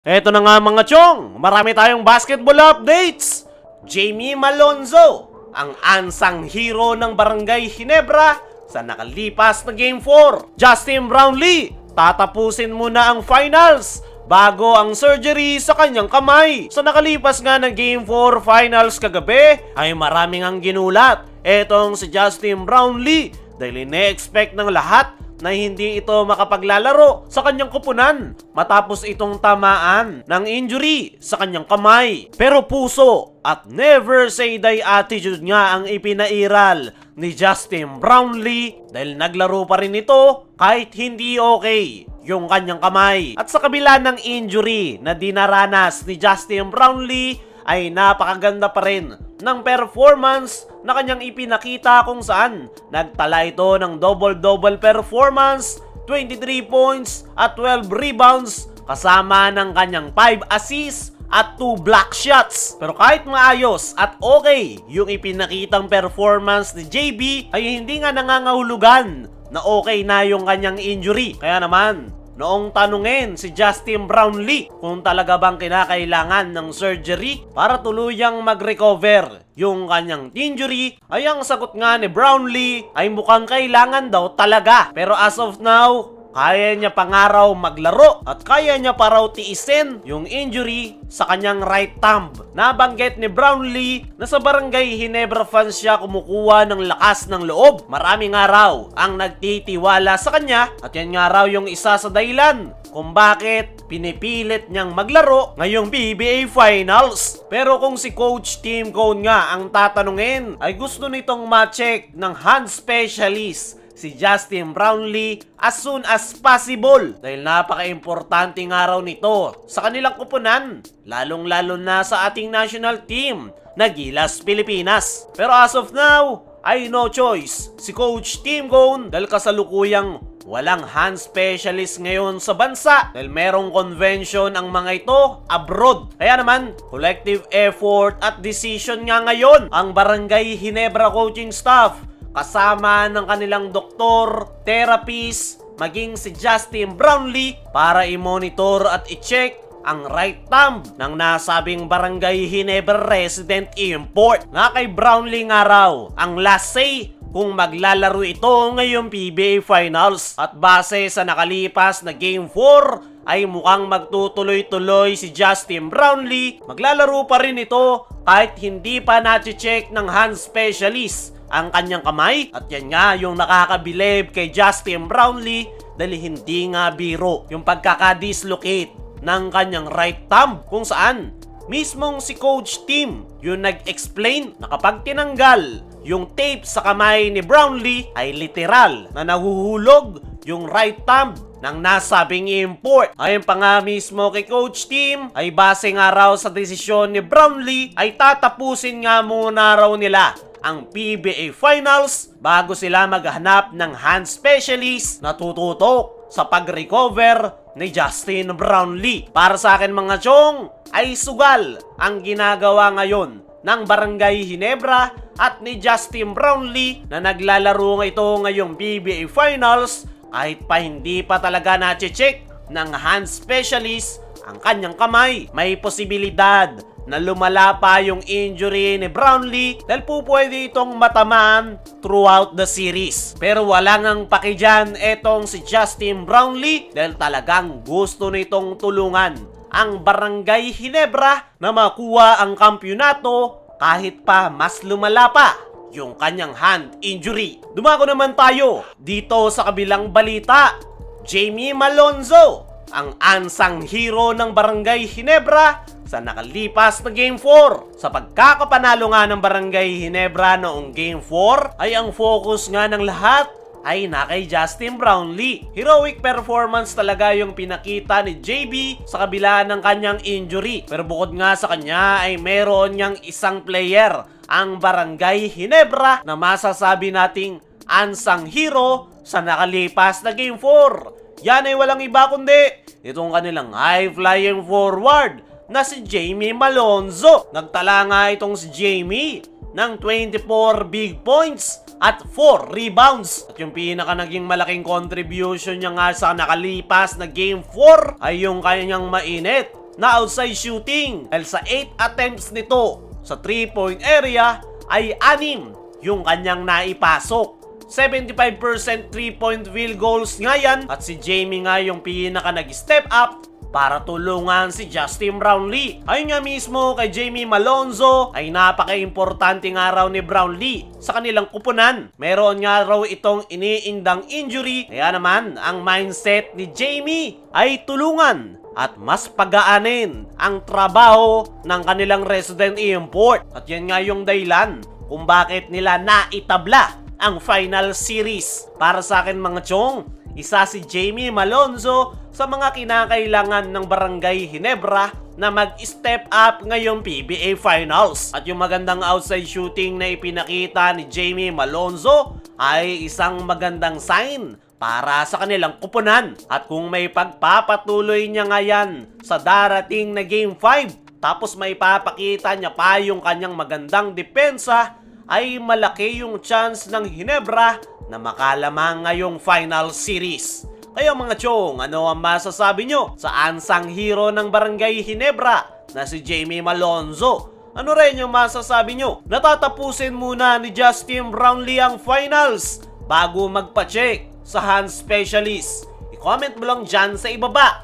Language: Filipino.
Eto na nga mga chong, marami tayong basketball updates. Jamie Malonzo, ang unsung hero ng Barangay Ginebra sa nakalipas na Game 4. Justin Brownlee, tatapusin muna ang finals bago ang surgery sa kanyang kamay. Sa nakalipas nga ng Game 4 finals kagabi ay maraming ang ginulat etong si Justin Brownlee dahil ine-expect ng lahat na hindi ito makapaglalaro sa kanyang kupunan matapos itong tamaan ng injury sa kanyang kamay. Pero puso at never say die attitude nga ang ipinairal ni Justin Brownlee dahil naglaro pa rin ito kahit hindi okay yung kanyang kamay. At sa kabila ng injury na dinaranas ni Justin Brownlee ay napakaganda pa rin ng performance na kanyang ipinakita kung saan nagtala ito ng double-double performance, 23 points at 12 rebounds kasama ng kanyang 5 assists at 2 block shots. Pero kahit maayos at okay yung ipinakitang performance ni JB ay hindi nga nangangahulugan na okay na yung kanyang injury. Kaya naman, noong tanungin si Justin Brownlee kung talaga bang kinakailangan ng surgery para tuluyang mag-recover yung kanyang injury, ay ang sagot nga ni Brownlee ay mukhang kailangan daw talaga. Pero as of now, kaya niya pangaraw maglaro at kaya niya pa raw tiisin yung injury sa kanyang right thumb. Nabanggit ni Brownlee na sa Barangay Ginebra fans siya kumukuha ng lakas ng loob. Marami nga raw ang nagtitiwala sa kanya at yan nga raw yung isa sa dahilan kung bakit pinipilit niyang maglaro ngayong PBA Finals. Pero kung si Coach Tim Cone nga ang tatanungin, ay gusto nitong ma-check ng hand specialist si Justin Brownlee as soon as possible dahil napaka-importante nga raw nito sa kanilang kupunan, lalong-lalo na sa ating national team na Gilas Pilipinas. Pero as of now, ay no choice si Coach Tim Cone dahil kasalukuyang walang hand specialist ngayon sa bansa dahil merong convention ang mga ito abroad. Kaya naman, collective effort at decision nga ngayon ang Barangay Ginebra coaching staff kasama ng kanilang doktor, therapist, maging si Justin Brownlee para i-monitor at i-check ang right thumb ng nasabing Barangay Ginebra resident import. Nga kay Brownlee nga raw ang last say kung maglalaro ito ngayong PBA Finals. At base sa nakalipas na Game 4 ay mukhang magtutuloy-tuloy si Justin Brownlee. Maglalaro pa rin ito kahit hindi pa na-check ng hand specialist ang kanyang kamay. At yan nga yung nakakabilib kay Justin Brownlee dahil hindi nga biro yung pagkakadislocate ng kanyang right thumb kung saan mismong si Coach Tim yung nag-explain na kapag tinanggal yung tape sa kamay ni Brownlee ay literal na nahuhulog yung right thumb ng nasabing import. Ayon pa nga mismo kay Coach Tim ay base nga raw sa desisyon ni Brownlee ay tatapusin nga muna raw nila ang PBA Finals bago sila maghanap ng hand specialist na tututok sa pag-recover ni Justin Brownlee. Para sa akin mga chong, ay sugal ang ginagawa ngayon ng Barangay Ginebra at ni Justin Brownlee na naglalaro ito ngayong PBA Finals kahit pa hindi pa talaga na-check ng hand specialist ang kanyang kamay. May posibilidad na lumala pa yung injury ni Brownlee dahil po pwede itong matamaan throughout the series. Pero wala ngang paki dyan etong si Justin Brownlee dahil talagang gusto nitong tulungan ang Barangay Ginebra na makuha ang kampyonato kahit pa mas lumala pa yung kanyang hand injury. Dumako naman tayo dito sa kabilang balita. Jamie Malonzo, ang unsung hero ng Barangay Ginebra sa nakalipas na Game 4. Sa pagkakapanalo nga ng Barangay Ginebra noong Game 4 ay ang focus nga ng lahat ay na kay Justin Brownlee. Heroic performance talaga yung pinakita ni JB sa kabila ng kanyang injury. Pero bukod nga sa kanya ay meron niyang isang player ang Barangay Ginebra na masasabi nating unsung hero sa nakalipas na Game 4. Yan ay walang iba kundi itong kanilang high-flying forward na si Jamie Malonzo. Nagtala nga itong si Jamie ng 24 big points at 4 rebounds. At yung pinaka naging malaking contribution niya nga sa nakalipas na Game 4 ay yung kanyang mainit na outside shooting. Dahil sa 8 attempts nito sa 3-point area ay 6 yung kanyang naipasok. 75% 3-point field goals nga yan at si Jamie nga yung pinaka nag-step up para tulungan si Justin Brownlee. Ayun nga mismo kay Jamie Malonzo ay napaka-importante nga raw ni Brownlee sa kanilang kupunan. Meron nga raw itong iniindang injury, kaya naman ang mindset ni Jamie ay tulungan at mas pagaanin ang trabaho ng kanilang resident import. At yan nga yung dahilan kung bakit nila naitabla ang final series. Para sa akin mga chong, isa si Jamie Malonzo sa mga kinakailangan ng Barangay Ginebra na mag-step up ngayong PBA Finals. At yung magandang outside shooting na ipinakita ni Jamie Malonzo ay isang magandang sign para sa kanilang kupunan. At kung may pagpapatuloy niya nga yan sa darating na Game 5, tapos may papakita niya pa yung kanyang magandang depensa, ay malaki yung chance ng Ginebra na makalamang ngayong final series. Kaya mga chong, ano ang masasabi nyo sa unsung hero ng Barangay Ginebra na si Jamie Malonzo? Ano rin yung masasabi nyo? Natatapusin muna ni Justin Brownlee ang finals bago magpa-check sa hand specialist. I-comment mo lang dyan sa ibaba.